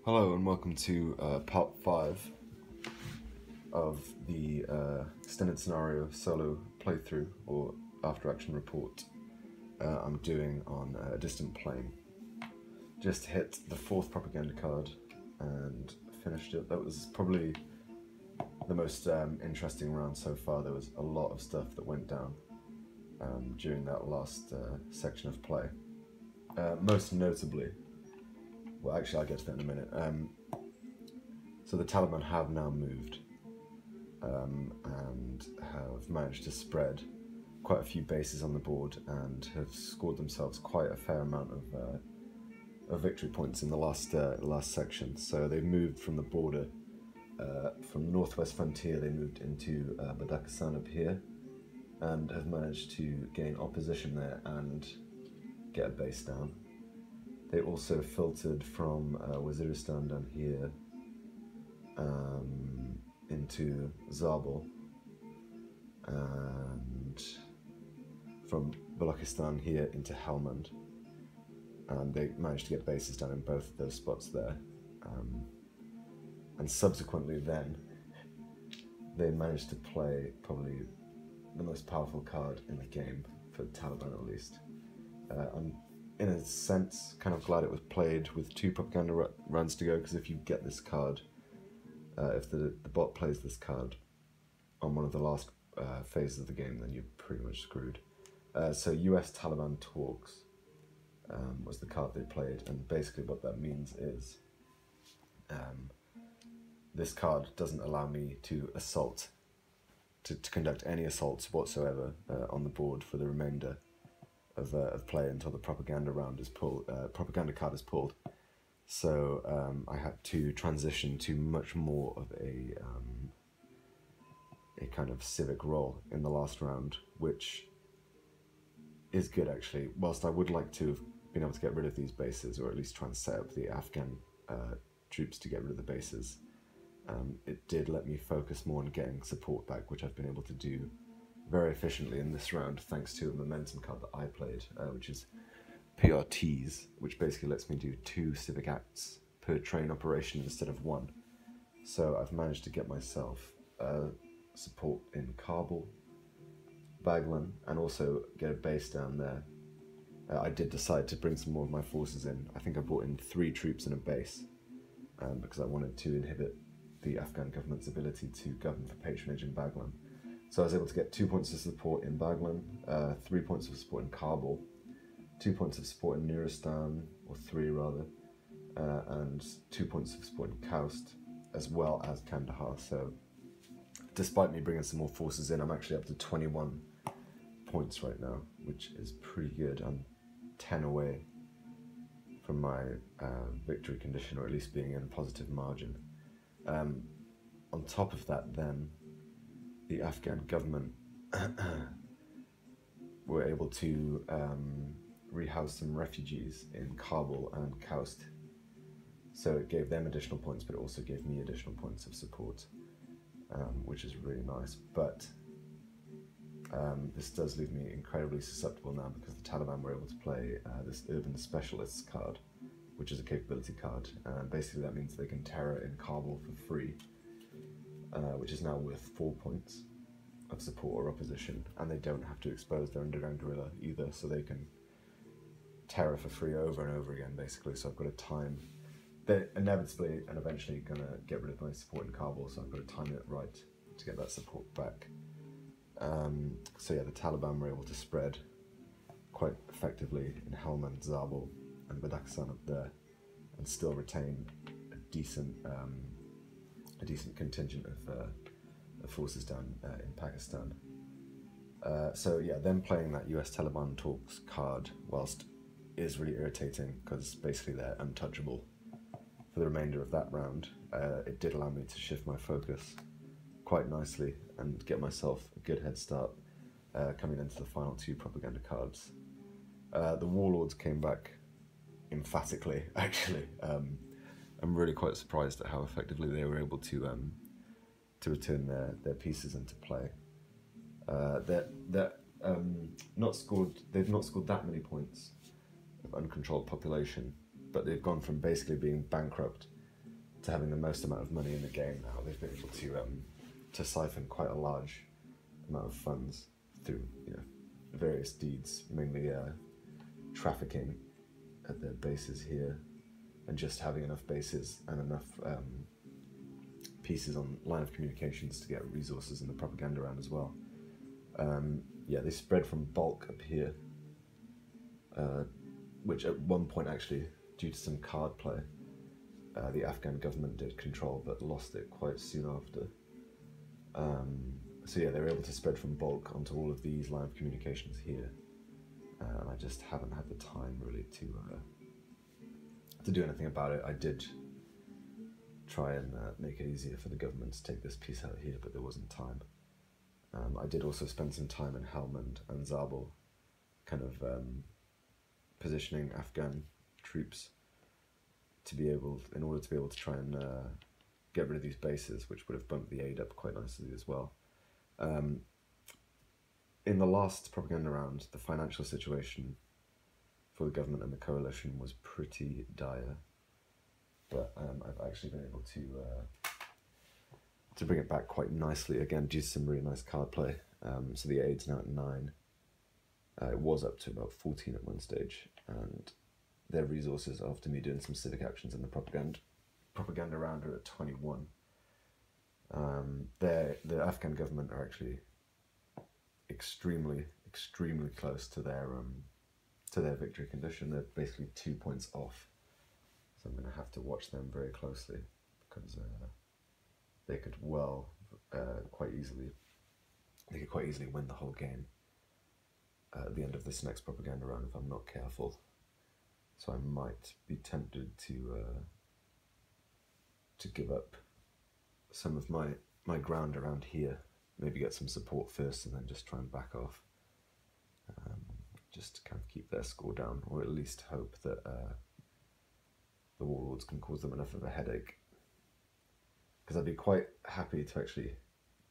Hello and welcome to part 5 of the extended scenario solo playthrough or after action report I'm doing on a distant plane. Just hit the 4th propaganda card and finished it. That was probably the most interesting round so far. There was a lot of stuff that went down during that last section of play. Most notably, well, actually, I'll get to that in a minute. So the Taliban have now moved and have managed to spread quite a few bases on the board and have scored themselves quite a fair amount of victory points in the last section. So they moved from the border, from the northwest frontier. They moved into Badakhisan up here, and have managed to gain opposition there and get a base down. They also filtered from Waziristan down here into Zabul, and from Balochistan here into Helmand, and they managed to get bases down in both of those spots there. And subsequently then, they managed to play probably the most powerful card in the game, for the Taliban at least. I'm in a sense kind of glad it was played with 2 propaganda rounds to go, because if you get this card, if the bot plays this card on one of the last phases of the game, then you're pretty much screwed. So US Taliban talks was the card they played, and basically what that means is this card doesn't allow me to assault, to conduct any assaults whatsoever on the board for the remainder of play until the propaganda round is pulled, propaganda card is pulled. So I had to transition to much more of a kind of civic role in the last round, which is good actually. Whilst I would like to have been able to get rid of these bases, or at least try and set up the Afghan troops to get rid of the bases, it did let me focus more on getting support back, which I've been able to do very efficiently in this round, thanks to a momentum card that I played, which is PRTs, which basically lets me do 2 civic acts per train operation instead of 1. So I've managed to get myself support in Kabul, Baghlan, and also get a base down there. I did decide to bring some more of my forces in. I think I brought in 3 troops and a base, because I wanted to inhibit the Afghan government's ability to govern for patronage in Baghlan. So I was able to get 2 points of support in Baghlan, 3 points of support in Kabul, 2 points of support in Nuristan, or 3 rather, and 2 points of support in Kaust, as well as Kandahar. So despite me bringing some more forces in, I'm actually up to 21 points right now, which is pretty good. I'm 10 away from my victory condition, or at least being in a positive margin. On top of that then, the Afghan government were able to rehouse some refugees in Kabul and Kaust. So it gave them additional points, but it also gave me additional points of support, which is really nice. But this does leave me incredibly susceptible now, because the Taliban were able to play this Urban Specialists card, which is a capability card. Basically that means they can terror in Kabul for free, which is now worth 4 points of support or opposition, and they don't have to expose their underground guerrilla either, so they can terror for free over and over again, basically. So I've got to time, they're inevitably and eventually going to get rid of my support in Kabul, so I've got to time it right to get that support back. So yeah, the Taliban were able to spread quite effectively in Helmand, Zabul, and Badakhisan up there, and still retain a decent contingent of forces down in Pakistan. So yeah, them playing that US Taliban talks card, whilst is really irritating, because basically they're untouchable for the remainder of that round, it did allow me to shift my focus quite nicely and get myself a good head start coming into the final 2 propaganda cards. The warlords came back emphatically, actually. I'm really quite surprised at how effectively they were able to return their pieces into play. They've not scored that many points of uncontrolled population, but they've gone from basically being bankrupt to having the most amount of money in the game now. They've been able to siphon quite a large amount of funds through various deeds, mainly trafficking at their bases here, and just having enough bases and enough pieces on line of communications to get resources in the propaganda round as well. They spread from bulk up here, which at one point actually, due to some card play, the Afghan government did control but lost it quite soon after. They were able to spread from bulk onto all of these line of communications here, and I just haven't had the time really to do anything about it. I did try and make it easier for the government to take this piece out here, but there wasn't time. I did also spend some time in Helmand and Zabul, kind of positioning Afghan troops in order to be able to try and get rid of these bases, which would have bumped the aid up quite nicely as well. In the last propaganda round, the financial situation for the government and the coalition was pretty dire, but I've actually been able to bring it back quite nicely again due to some really nice card play. So the aid's now at 9. It was up to about 14 at one stage, and their resources after me doing some civic actions in the propaganda round are at 21. The Afghan government are actually extremely close to their victory condition. They're basically 2 points off, so I'm going to have to watch them very closely, because they could quite easily win the whole game at the end of this next propaganda round if I'm not careful. So I might be tempted to give up some of my ground around here, maybe get some support first and then just try and back off, just to kind of keep their score down, or at least hope that the warlords can cause them enough of a headache. Because I'd be quite happy to actually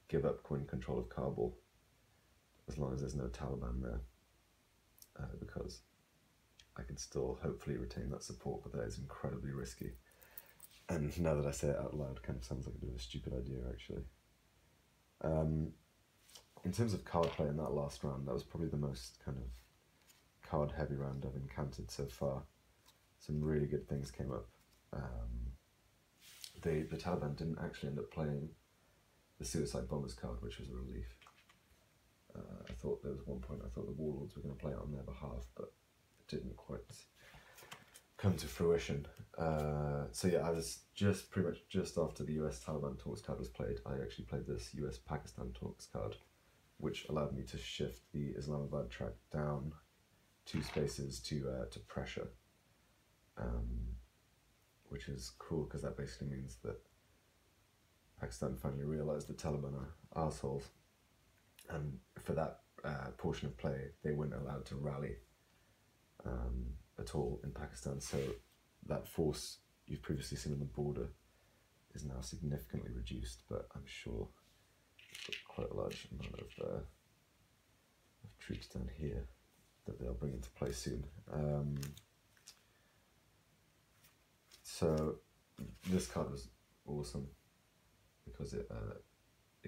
give up coin control of Kabul as long as there's no Taliban there, because I can still hopefully retain that support, but that is incredibly risky. And now that I say it out loud, it kind of sounds like a bit of a stupid idea, actually. In terms of card play in that last round, that was probably the most kind of card-heavy round I've encountered so far. Some really good things came up. The Taliban didn't actually end up playing the Suicide Bombers card, which was a relief. I thought there was one point I thought the warlords were going to play it on their behalf, but it didn't quite come to fruition. I was pretty much just after the US Taliban talks card was played, I actually played this US Pakistan talks card, which allowed me to shift the Islamabad track down 2 spaces to pressure, which is cool because that basically means that Pakistan finally realised the Taliban are assholes, and for that portion of play they weren't allowed to rally at all in Pakistan, so that force you've previously seen on the border is now significantly reduced, but I'm sure we've got quite a large amount of troops down here that they'll bring into play soon. So this card was awesome because it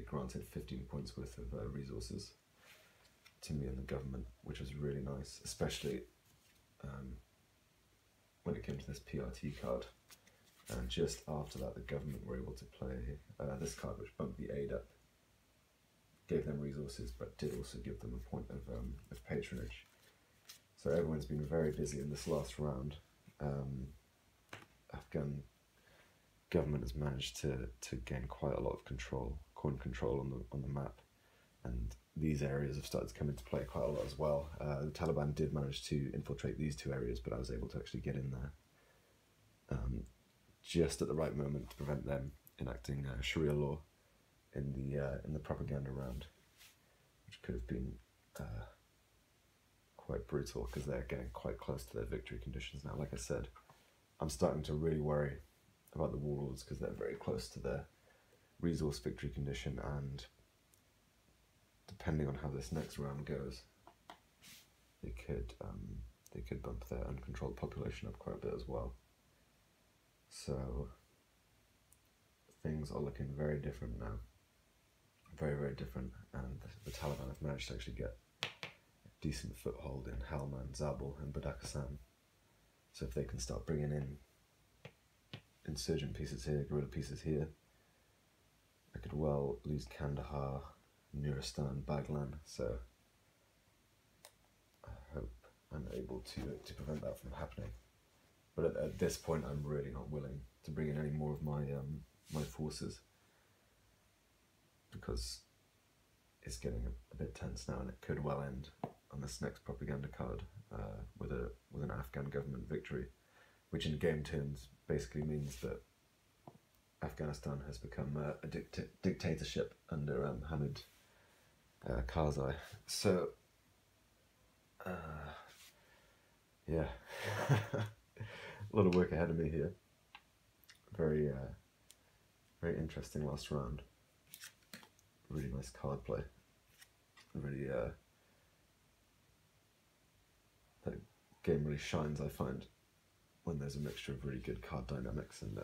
granted 15 points worth of resources to me and the government, which was really nice, especially when it came to this PRT card. And just after that, the government were able to play this card, which bumped the aid up, gave them resources, but did also give them a point of patronage. So everyone's been very busy in this last round. Afghan government has managed to gain quite a lot of coin control on the map, and these areas have started to come into play quite a lot as well. The Taliban did manage to infiltrate these 2 areas, but I was able to actually get in there just at the right moment to prevent them enacting Sharia law in the propaganda round, which could have been quite brutal because they're getting quite close to their victory conditions now. Like I said, I'm starting to really worry about the warlords because they're very close to their resource victory condition, and depending on how this next round goes, they could bump their uncontrolled population up quite a bit as well. So things are looking very different now. Very, very different, and the Taliban have managed to actually get a decent foothold in Helmand, Zabul and Badakhshan. So if they can start bringing in insurgent pieces here, guerrilla pieces here, I could well lose Kandahar, Nuristan, Baglan, so I hope I'm able to prevent that from happening. But at this point, I'm really not willing to bring in any more of my my forces, because it's getting a bit tense now, and it could well end on this next propaganda card with an Afghan government victory, which in game terms basically means that Afghanistan has become a dictatorship under Hamid Karzai. So, yeah, a lot of work ahead of me here. Very, very interesting last round. Really nice card play. Really, that game really shines, I find, when there's a mixture of really good card dynamics and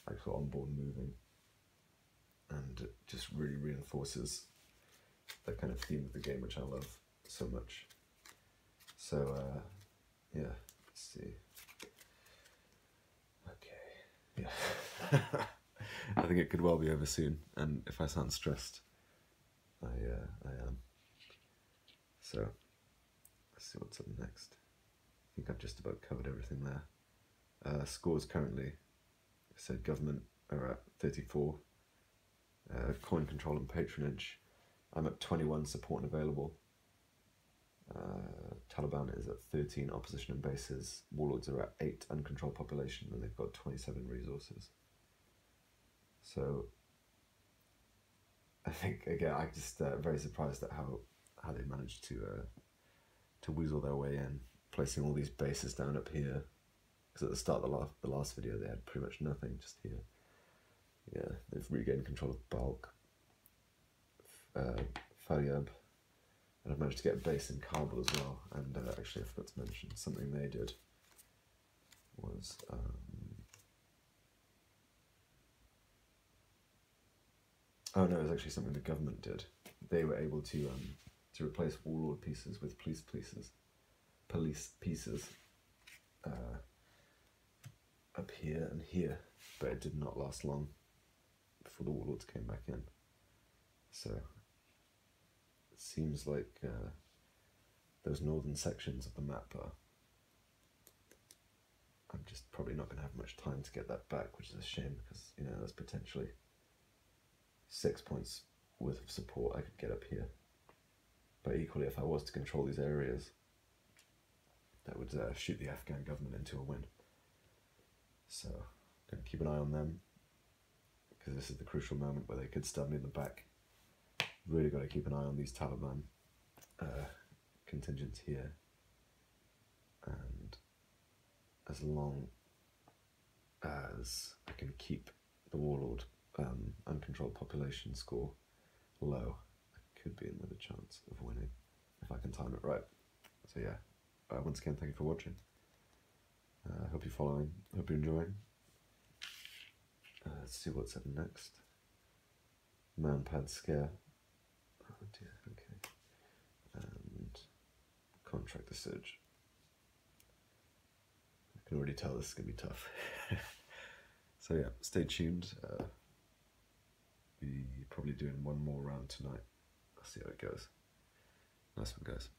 actual onboard moving, and it just really reinforces that kind of theme of the game, which I love so much. So, yeah, let's see. Okay, yeah. I think it could well be over soon, and if I sound stressed, I am. So, let's see what's up next. I think I've just about covered everything there. Scores currently, I said government are at 34. Coin control and patronage, I'm at 21 support and available. Taliban is at 13 opposition and bases. Warlords are at 8 uncontrolled population, and they've got 27 resources. So I think, again, I'm just very surprised at how they managed to weasel their way in, placing all these bases down up here. Because at the start of the last video, they had pretty much nothing just here. Yeah, they've regained control of Balkh, Faryab, and I've managed to get a base in Kabul as well. And actually, I forgot to mention something they did was oh no, it was actually something the government did. They were able to replace warlord pieces with police pieces up here and here, but it did not last long before the warlords came back in. So it seems like those northern sections of the map are, I'm just probably not going to have much time to get that back, which is a shame, because, you know, there's potentially 6 points worth of support I could get up here. But equally, if I was to control these areas, that would shoot the Afghan government into a win. So I'm going to keep an eye on them, because this is the crucial moment where they could stab me in the back. Really got to keep an eye on these Taliban contingents here, and as long as I can keep the warlord uncontrolled population score low, I could be in with a chance of winning if I can time it right. So yeah, once again, thank you for watching. Hope you're following, hope you're enjoying. Let's see what's up next. Manpad Scare. Oh dear, okay. And Contractor Surge. I can already tell this is going to be tough. So yeah, stay tuned. Be probably doing one more round tonight. I'll see how it goes. Nice one, guys.